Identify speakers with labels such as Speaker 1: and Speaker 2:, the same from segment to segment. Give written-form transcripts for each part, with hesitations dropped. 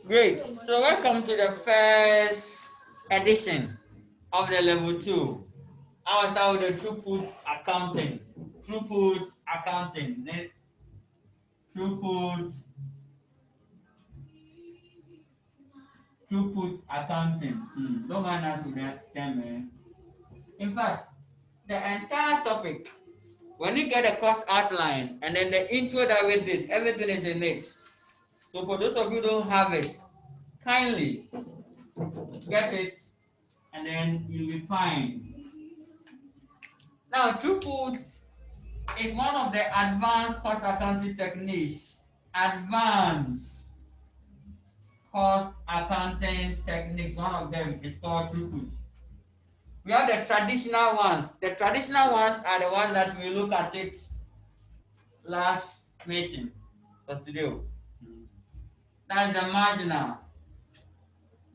Speaker 1: Great. So welcome to the first edition of the level 2. I will start with the throughput accounting. Throughput accounting. Then throughput throughput accounting. Don't mind us with that term, man. In fact, the entire topic, when you get a course outline and then the intro that we did, everything is in it. So for those of you who don't have it, kindly get it and then you'll be fine. Now, throughput is one of the advanced cost accounting techniques. Advanced cost accounting techniques, one of them is called throughput. We have the traditional ones. The traditional ones are the ones that we look at it last meeting. That's today. That's the marginal.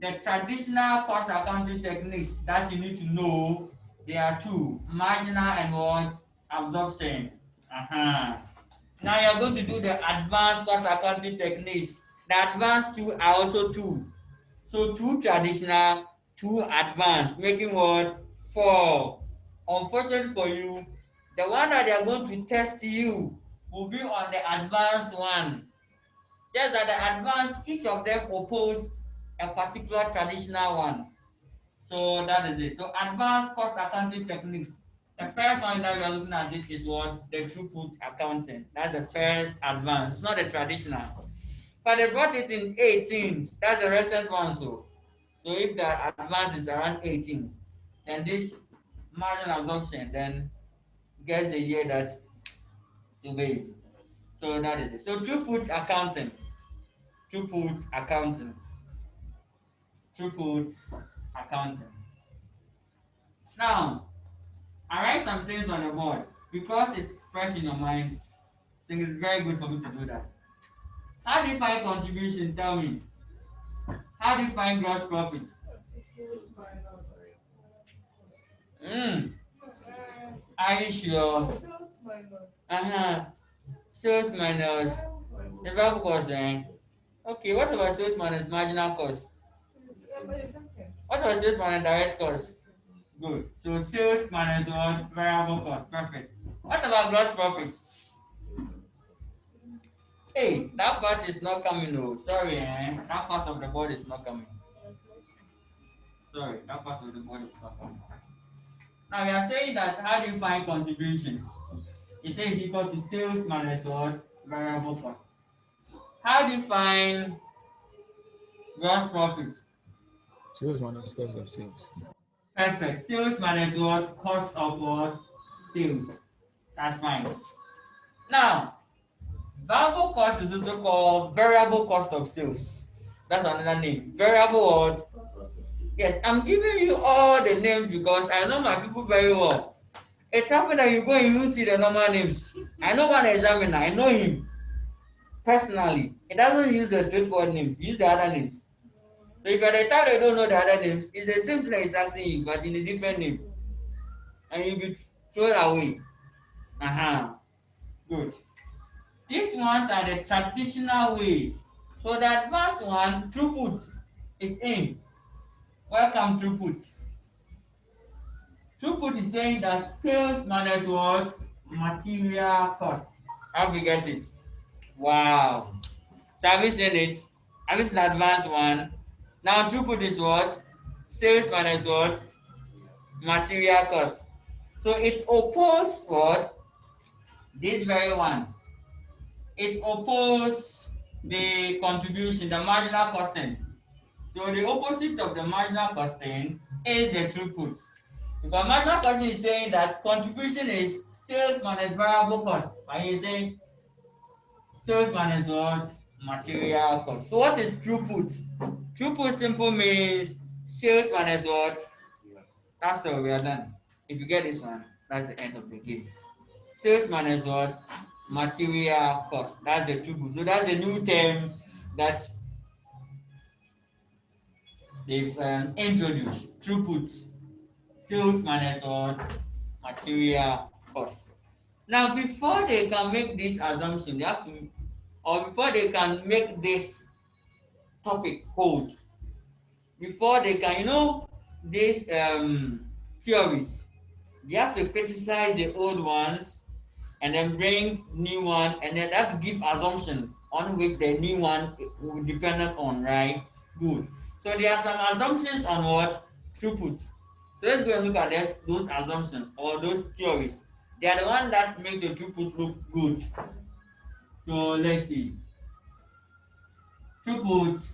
Speaker 1: The traditional cost accounting techniques that you need to know, there are two, marginal and what? Absorption. Now you're going to do the advanced cost accounting techniques. The advanced two are also two. So two traditional, two advanced, making what? Four. Unfortunately for you, the one that they are going to test you will be on the advanced one. Just that the advanced, each of them oppose a particular traditional one. So that is it. So advanced cost accounting techniques. The first one that we are looking at it is what? The throughput accounting. That's the first advanced. It's not the traditional. But they brought it in 18s. That's the recent one. So if the advance is around 18s, then this margin absorption then gets the year that to be. So that is it. So throughput accounting. Throughput accounting. Throughput accounting. Now, I write some things on the board because it's fresh in your mind. I think it's very good for me to do that. How do you find contribution? Tell me. How do you find gross profit? Mm. Are you sure? Uh-huh. Sales minus the variable cost, eh? Okay, what about sales minus marginal cost? What about sales minus direct cost? Good. So sales minus what? Variable cost. Perfect. What about gross profit? Hey, that part is not coming. Oh, sorry, eh? That part of the board is not coming. Sorry, that part of the board is not coming. Now we are saying that how do you find contribution? It says equal to sales minus what? Variable cost. How do you find gross profit?
Speaker 2: Sales minus cost of sales.
Speaker 1: Perfect. Sales minus what? Cost of what? Sales. That's fine. Now, variable cost is also called variable cost of sales. That's another name. Variable what? Yes, I'm giving you all the names because I know my people very well. It's happened that you go and you see the normal names. I know one examiner, I know him personally. He doesn't use the straightforward names, he uses the other names. So if you're the type that don't know the other names, it's the same thing that he's asking you, but in a different name. And you will throw it away. Good. These ones are the traditional ways. So the advanced one, throughput, is in. Welcome, throughput. Throughput is saying that sales minus what? Material cost. How we get it? Wow. So have you seen it? Have you seen the advanced one? Now throughput is what? Sales minus what? Material cost. So it opposes what? This very one. It opposes the contribution, the marginal costing. So the opposite of the marginal costing is the throughput. Because marginal costing is saying that contribution is sales minus variable cost. And you say sales minus what? Material cost. So what is throughput? Throughput simple means sales minus what? That's all we are done. If you get this one, that's the end of the game. Sales minus what? Material cost. That's the throughput. So that's the new term that they've introduced. Throughput. Sales minus what? Material cost. Now, before they can make this assumption, they have to, or before they can make this topic hold before they can, these theories, they have to criticize the old ones and then bring new one, and then they have to give assumptions on which the new one will depend on, right? Good. So there are some assumptions on what? Throughput. So let's go and look at those assumptions or those theories. They are the one that make the throughput look good. So let's see. Throughput.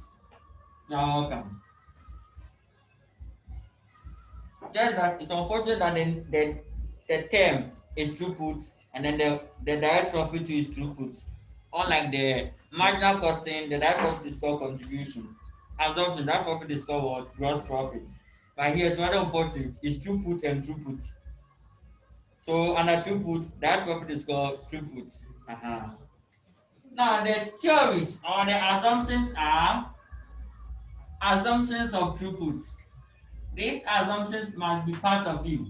Speaker 1: Now welcome. Just that it's unfortunate that the term is throughput and then the direct profit is throughput. Unlike the marginal costing, the direct profit is called contribution. Assumption, that profit is called what? Gross profit. But here it's rather unfortunate, it's throughput and throughput. So under throughput, that profit is called throughput. Now the theories or the assumptions are assumptions of throughput. These assumptions must be part of you.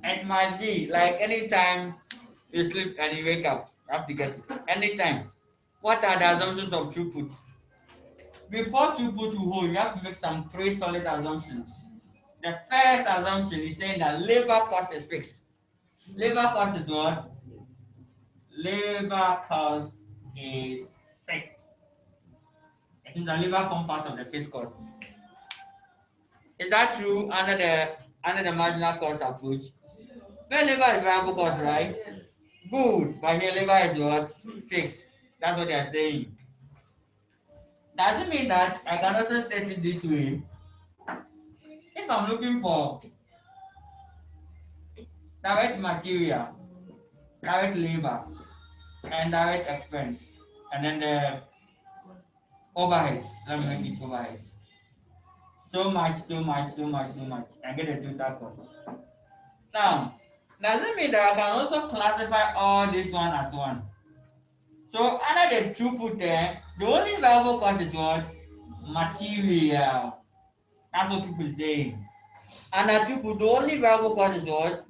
Speaker 1: It must be like anytime you sleep and you wake up, you have to get it. Anytime. What are the assumptions of throughput? Before throughput to hold, you have to make some three solid assumptions. The first assumption is saying that labor cost is fixed. Labor cost is what? Labor cost is fixed. I think the labor form part of the fixed cost. Is that true under the marginal cost approach? Well, labor is variable cost, right? Good, but here labor is what? Fixed. That's what they are saying. Does it mean that I can also state it this way? If I'm looking for direct material, direct labor, and direct expense, and then the overheads, let me make it overheads. So much, so much, so much, so much, and get the total cost. Now, does it mean that I can also classify all this one as one? So under the throughput there, the only variable cost is what? Material. That's what people say. Under throughput, the only variable cost is what?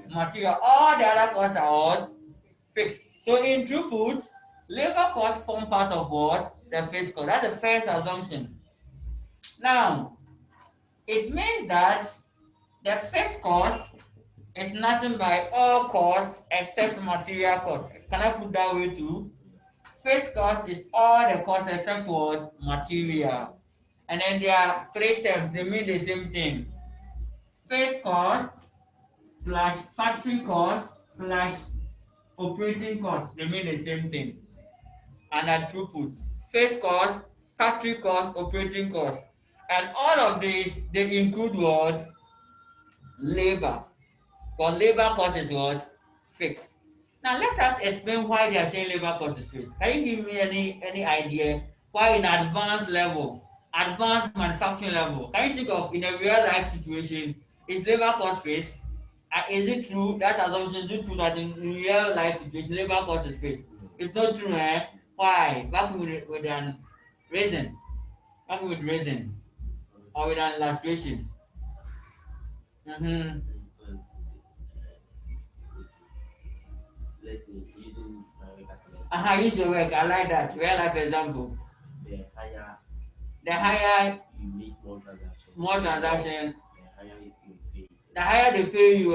Speaker 1: Material. All the other costs are what? Fixed. So in throughput, labor costs form part of what? The fixed cost. That's the first assumption. Now, it means that the fixed cost is nothing by all costs except material cost. Can I put that way too? Fixed cost is all the costs except what? Material. And then there are three terms, they mean the same thing. Fixed cost slash factory cost slash operating cost, they mean the same thing. And then throughput. Fixed cost, factory cost, operating cost. And all of these, they include what? Labor. Because labor cost is what? Fixed. Now let us explain why they are saying labor cost is fixed. Can you give me any idea why in advanced manufacturing level, can you think of in a real life situation, is labor cost fixed? Is it true that assumption? Is it true that in real life situation labor cost is fixed? It's not true, eh? Why? Back with an reason. Back with reason or with an illustration. Mm-hmm.
Speaker 3: Let's say using my work as an
Speaker 1: Use your work. I like that. Real life example.
Speaker 3: the higher
Speaker 1: The higher
Speaker 3: you make
Speaker 1: more transaction,
Speaker 3: the higher you pay.
Speaker 1: the higher they pay you.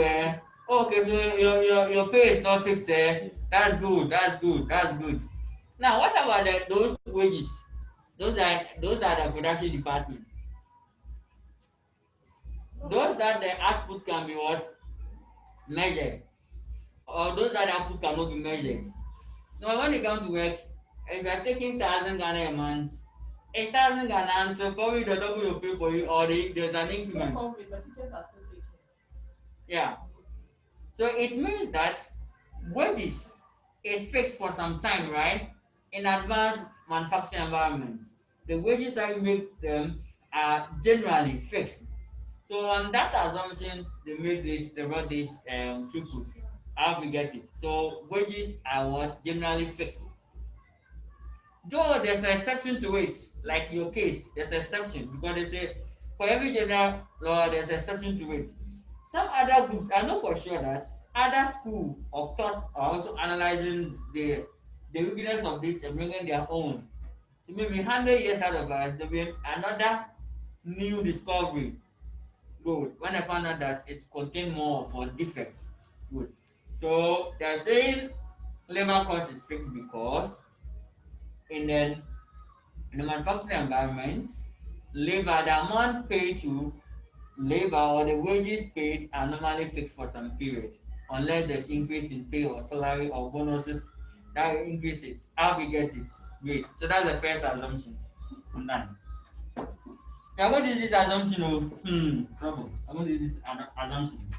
Speaker 1: Okay, so your pay is not fixed. That's good. That's good. That's good. Now, what about those wages? Those are the production department. Those that the output can be what? Measured. Or those that the output cannot be measured. Now, when you come to work, if you are taking 1,000 Ghana a month, 8,000 Ghana, so probably the double you pay for you, or there's an increment. Yeah. So it means that wages is fixed for some time, right? In advanced manufacturing environment, the wages that you make them are generally fixed. So on that assumption, they wrote this throughput. How we get it? So wages are what? Generally fixed. Though there's an exception to it, like your case, there's an exception because they say for every general law there's an exception to it. Some other groups, I know for sure that other school of thought are also analyzing the weakness of this and bringing their own. Maybe 100 years out of us, there'll be another new discovery. Good. When I found out that it contained more for defects. Good. So they're saying labor cost is fixed because in the manufacturing environment, labor, the amount paid to labor or the wages paid are normally fixed for some period, unless there's increase in pay or salary or bonuses that will increase it. How we get it? Great. So that's the first assumption. I'm done. I'm going to use this assumption. Trouble. I'm going to use this assumption.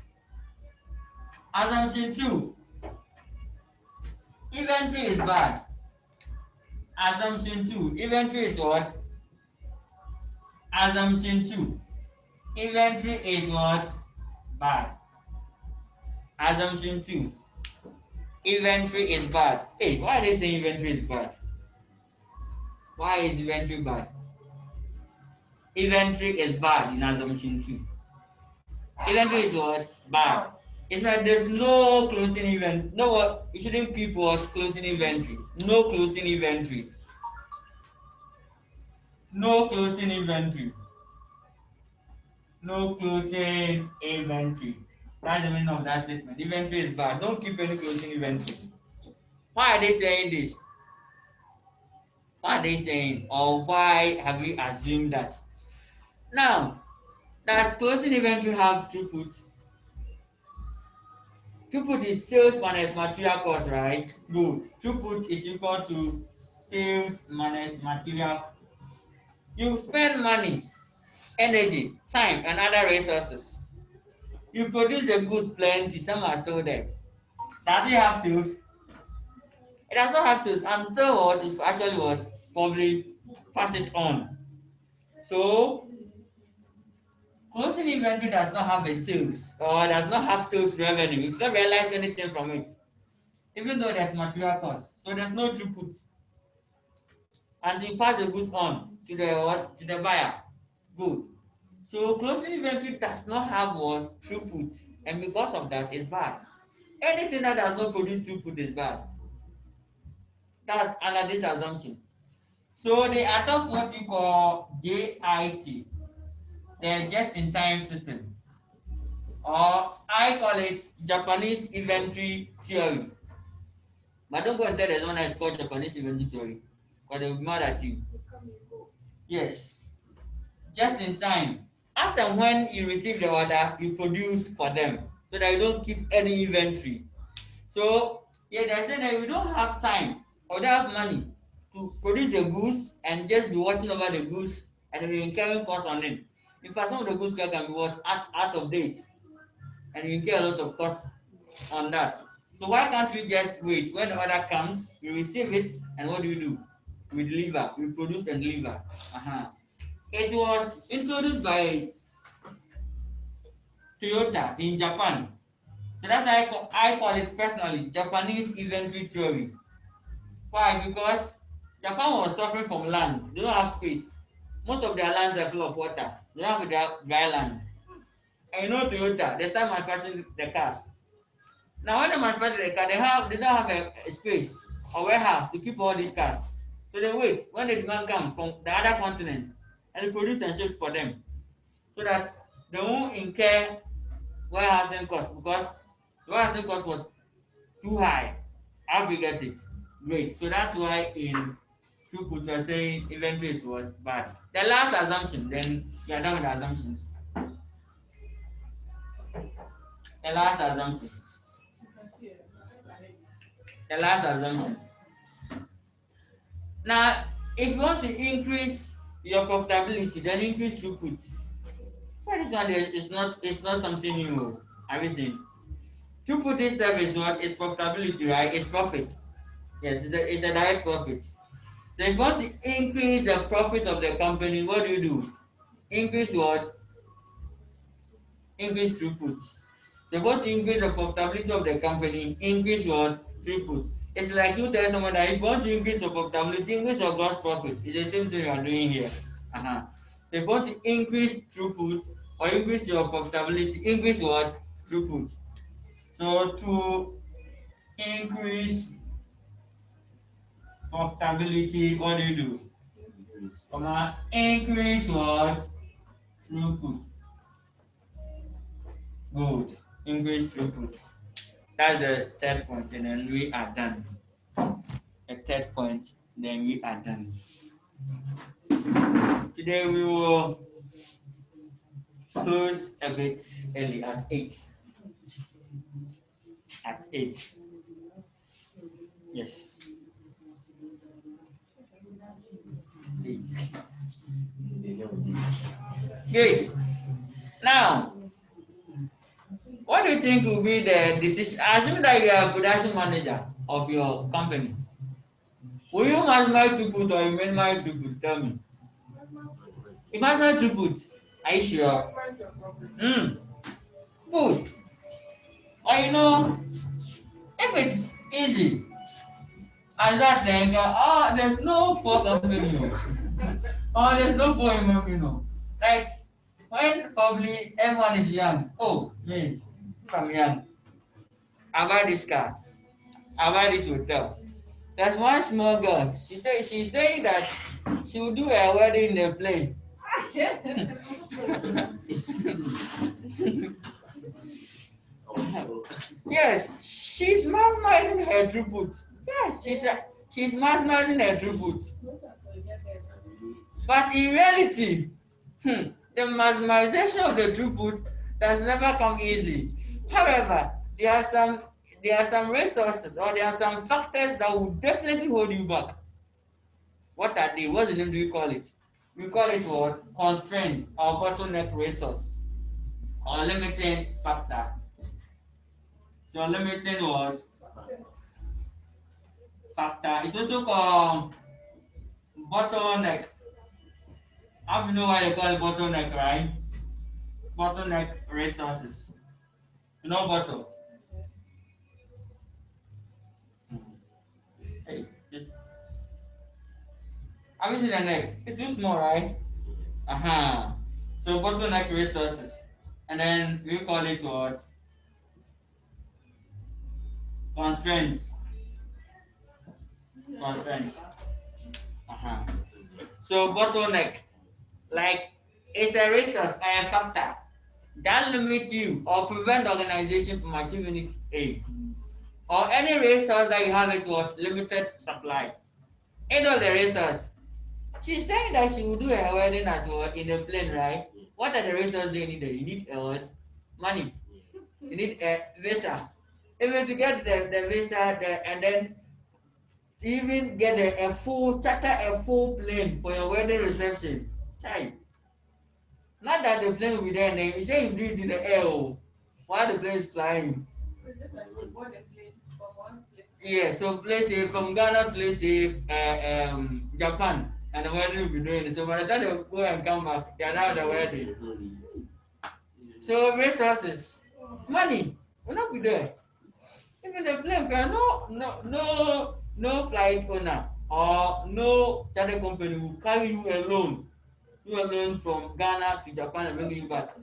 Speaker 1: Assumption two, inventory is bad. Assumption two, inventory is what? Assumption two, inventory is what? Bad. Assumption two, inventory is bad. Hey, why are they saying inventory is bad? Why is inventory bad? Inventory is bad in assumption two. Inventory is what? Bad. It's like there's no closing event. No what? You shouldn't keep what? Closing inventory. No closing inventory. No closing inventory. No closing inventory. That's the meaning of that statement. Inventory is bad. Don't keep any closing inventory. Why are they saying this? Why are they saying, or why have we assumed that? Now, does closing inventory have throughput? Throughput is sales minus material cost, right? Good. Throughput is equal to sales minus material. You spend money, energy, time, and other resources. You produce the goods plenty, some are still there. Does it have sales? It does not have sales until what if actually what probably pass it on. So closing inventory does not have a sales or does not have sales revenue. You've not realized anything from it, even though there's material cost. So there's no throughput until you pass the goods on to the what to the buyer. Good. So closing inventory does not have what throughput, and because of that, it's bad. Anything that does not produce throughput is bad. That's under this assumption. So they adopt what we call JIT, the just-in-time system, or I call it Japanese inventory theory. But don't go and tell there's one that's called Japanese inventory theory, because they'll be mad at you. Yes, just in time. As and when you receive the order, you produce for them so that you don't keep any inventory. So yeah, they're saying that you don't have time or don't have money to produce the goods and just be watching over the goods and be incurring costs on it. In fact, some of the goods can be what out of date and you incur a lot of costs on that. So why can't we just wait? When the order comes, we receive it, and what do? We deliver, we produce and deliver. It was introduced by Toyota in Japan. So that's why I call it personally Japanese inventory theory. Why? Because Japan was suffering from land. They don't have space. Most of their lands are full of water. They don't have dry land. And you know Toyota, they start manufacturing the cars. Now when they manufacture the car, they don't have a space or warehouse to keep all these cars. So they wait when the demand comes from the other continent and they produce and ship for them. So that they won't incur warehousing cost because the warehousing cost was too high. How we get it? Great. So that's why in throughput we're saying inventory is what bad. The last assumption, then we are done with the assumptions. The last assumption. The last assumption. Now, if you want to increase your profitability, then increase throughput. But this one is not something new. Have you seen? Throughput itself is what is profitability, right? It's profit. Yes, it's a direct profit. So if you want to increase the profit of the company, what do? Increase what? Increase throughput. So if you want to increase the profitability of the company, increase what? Throughput. It's like you tell someone that if you want to increase your profitability, increase your gross profit. It's the same thing you are doing here. So if you want to increase throughput or increase your profitability, increase what? Throughput. So to increase profitability, what do? Comma, increase what? Throughput. Good. Increase throughput. That's the third point, and then we are done. The third point, then we are done. Today we will close a bit early at 8. At 8. Yes. 8. Great. Now, what do you think will be the decision? Assume that you are a production manager of your company. Will you maximize throughput or you minimize throughput? Tell me. You maximize throughput. Are you sure? Good. Or you know, if it's easy, as that thing, there's no for company. Oh, there's no for him. Like when probably everyone is young. Oh, me, I'm young. I buy this car. I buy this hotel. There's one small girl. She's saying that she will do a wedding in a plane. Yes, she's maximizing her throughput. Yes, she's maximizing her throughput. But in reality, the maximization of the throughput does never come easy. However, there are some resources or there are some factors that will definitely hold you back. What are they? What's the name do we call it? We call it what? Constraints or bottleneck resource or limiting factor. So limiting what? Factor. It's also called bottleneck. How do you know why they call it bottleneck, right? Bottleneck resources. You know bottle. Hey, this. Have you seen the neck? It's too small, right? So bottleneck resources. And then we call it what? Constraints. Constraints. So bottleneck, like it's a resource or a factor that limits you or prevent the organization from achieving its aim. Or any resource that you have it with limited supply. Any of the resource. She's saying that she will do her wedding in a plane, right? What are the resources they need? You need what? Money. You need a visa. Even to get the visa, and then even get charter a full plane for your wedding reception. Child. Not that the plane will be there, and then you say you do it in the air while the plane is flying. Yeah, so let's say from Ghana to let's say Japan, and the wedding will be doing it. So by the time they go and come back, they are now the wedding. So resources, money will not be there. Even the plane, no flight owner or no charter company will carry you alone. You alone from Ghana to Japan and bring you back.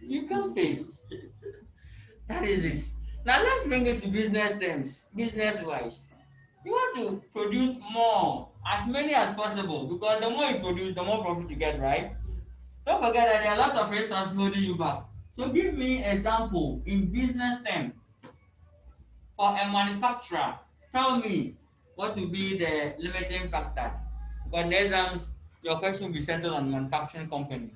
Speaker 1: You can't pay. That is it. Now let's bring it to business terms, business wise. You want to produce more, as many as possible, because the more you produce, the more profit you get, right? Don't forget that there are a lot of resources holding you back. So give me example in business terms for a manufacturer. Tell me what will be the limiting factor. Because in exams, your question will be centered on manufacturing company.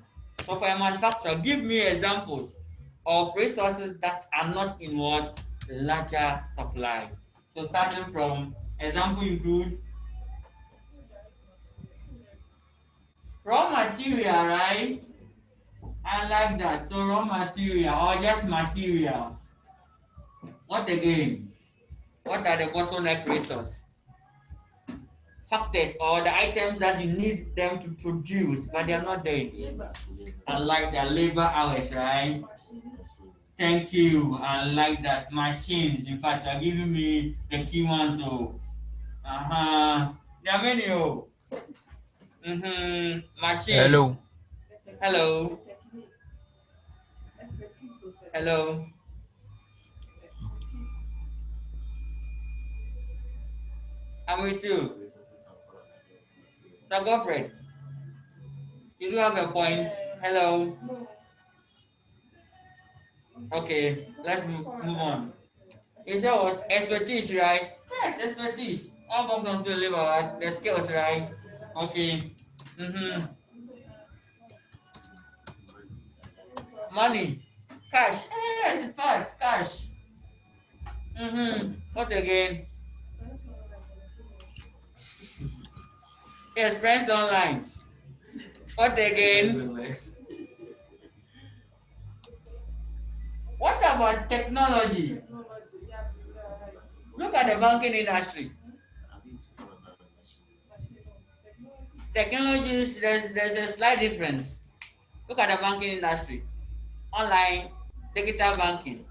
Speaker 1: So for a manufacturer, give me examples of resources that are not in what larger supply. So starting from example include raw material, right? I like that. So raw material or just materials. What again? What are the bottleneck resources? Factors or the items that you need them to produce, but they are not there. I like the labor hours, right? Thank you. I like that. Machines. In fact, you're giving me the key ones. So, there are many. Machines.
Speaker 2: Hello.
Speaker 1: Hello. Hello. I'm with you. So Godfred, you do have a point. Hello. Okay, let's move on. You said what? Expertise, right? Yes, expertise. All comes on to the level, right? The skills, right? Okay. Mm-hmm. Money. Cash. Yes, it's facts. Cash. Mm-hmm. What again? Yes, friends online. What again? What about technology? Look at the banking industry. Technologies, there's a slight difference. Look at the banking industry. Online, digital banking.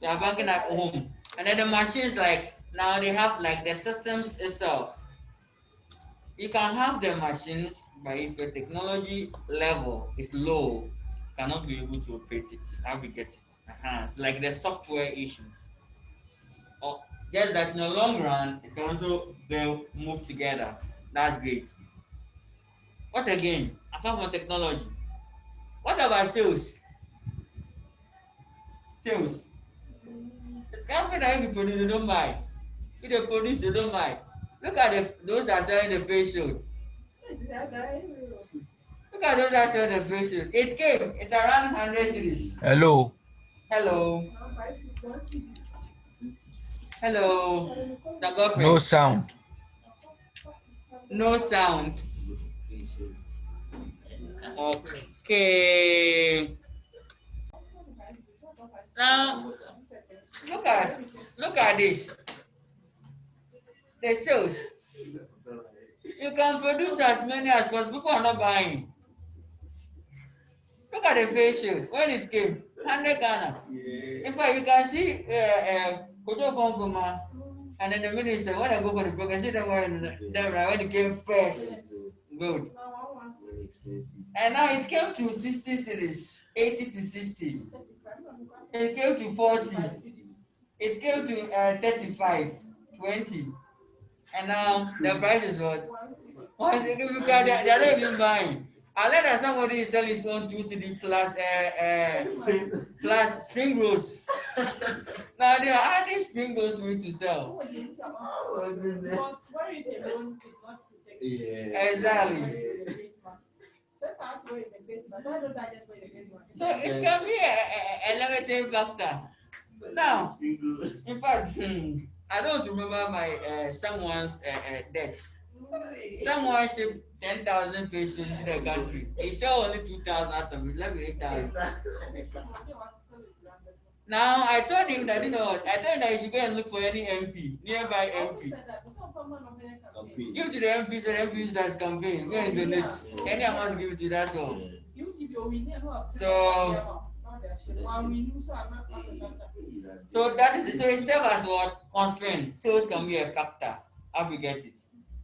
Speaker 1: They are banking at home. And then the machines, like, now they have like the systems itself. You can have the machines, but if the technology level is low, cannot be able to operate it. How we get it? It's like the software issues. Or just that in the long run, it can also be moved together. That's great. What again? Apart from technology, what about sales? Sales. It's something that if you produce, they don't buy. If they produce, they don't buy. Look at those that are selling the face shield. Look at those that sell the face shield. It came. It's around 100 series.
Speaker 2: Hello.
Speaker 1: Hello. Hello. The
Speaker 2: No
Speaker 1: girlfriend.
Speaker 2: sound.
Speaker 1: No sound. Okay. Now look at this. The sales. You can produce as many as possible. People are not buying. Look at the face shield. When it came, 100 Ghana. In fact, you can see Koto Konkoma and then the minister, when I go for the program, see them when it came first. Good. And now it came to 60 cities, 80 to 60. It came to 40. It came to 35, 20. And now the price is what? Once because they're not even buying. I let that somebody is selling his own 2 CD plus string rolls. Now they are adding spring rolls to it to sell.
Speaker 3: Because wearing alone is not protected.
Speaker 1: Yeah. Exactly. So it can be a limiting factor. Now, in fact, I don't remember my someone's death. Someone shipped 10,000 fish into the country. He sell only 2,000 out of it, left with 8,000. Now I told him that I told him that he should go and look for any MP, nearby MP. Give to the MPs and MPs that's campaign. Go and donate. Any amount give it to that's all. So that is so it serves as what? Constraint. Sales can be a factor. How we get it?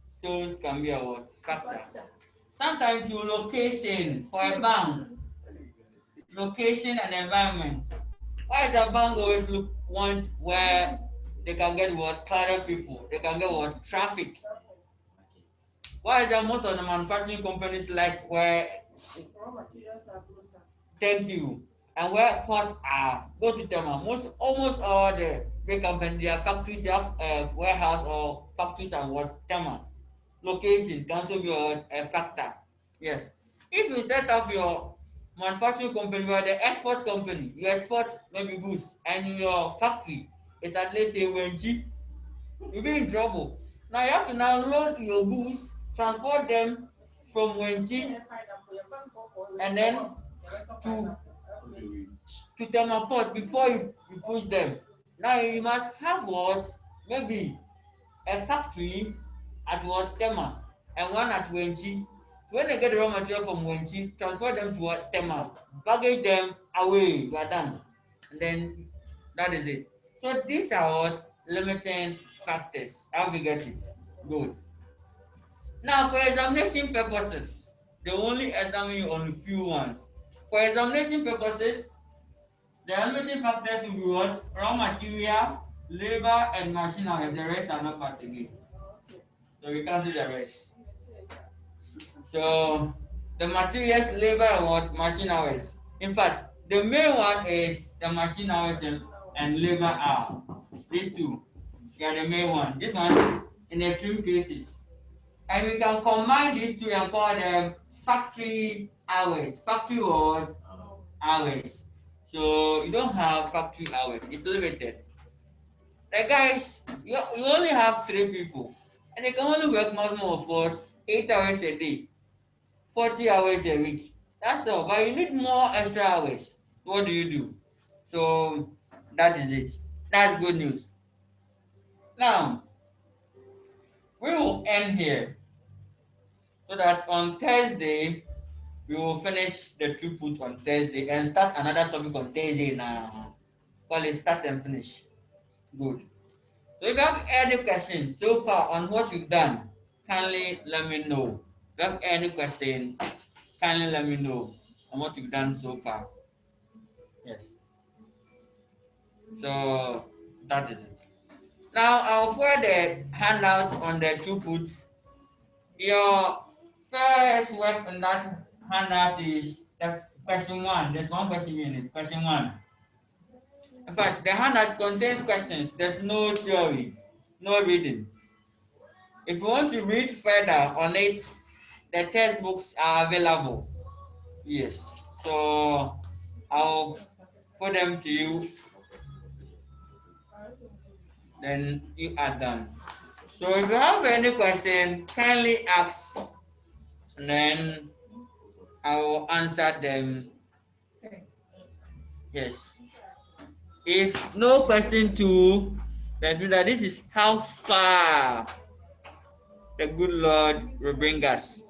Speaker 1: Sales can be a what? Factor. Sometimes your location for a bank, location and environment. Why is the bank always want where they can get what? Crowded people. They can get what? Traffic. Why is that most of the manufacturing companies like where raw materials are closer? Thank you. And where ports are, go to them. Almost all the big companies, their factories, they have warehouse or factories and what Tema. Location can also be a factor. Yes. If you set up your manufacturing company, you are the export company, you export maybe goods, and your factory is at least a Wenchi, you'll be in trouble. Now you have to now load your goods, transport them from Wenchi, and then to Tema port before you push them. Now you must have what? Maybe a factory at what Tema and one at Wenchi. When they get the raw material from Wenchi, transfer them to what Tema, package them away, you are done. And then that is it. So these are what limiting factors. How we get it? Good. Now for examination purposes, they only examine you on a few ones. For examination purposes, the limiting factors will be what? Raw material, labor and machine hours. The rest are not part again. So we cancel the rest. So the materials, labor, and what? Machine hours. In fact, the main one is the machine hours and labor hour. These two, they are the main one. This one in extreme cases. And we can combine these two and call them factory hours. Factory what? Hours. So you don't have factory hours. It's limited. The guys, you only have 3 people. And they can only work maximum of what? 8 hours a day. 40 hours a week. That's all. But you need more extra hours. What do you do? So that is it. That's good news. Now, we will end here so that on Thursday, we will finish the throughput on Thursday and start another topic on Thursday now. Call it start and finish. Good. So if you have any questions so far on what you've done, kindly let me know. If you have any question, kindly let me know on what you've done so far. Yes. So that is it. Now I'll forward the handout on the throughput. Your first work on that handout is the question one. There's one question in it. Question one. In fact, the handout contains questions. There's no theory, no reading. If you want to read further on it, the textbooks are available. Yes. So I'll put them to you, then you are done. So if you have any question, kindly ask, and then I will answer them. Yes. If no question too, then this is how far the good Lord will bring us.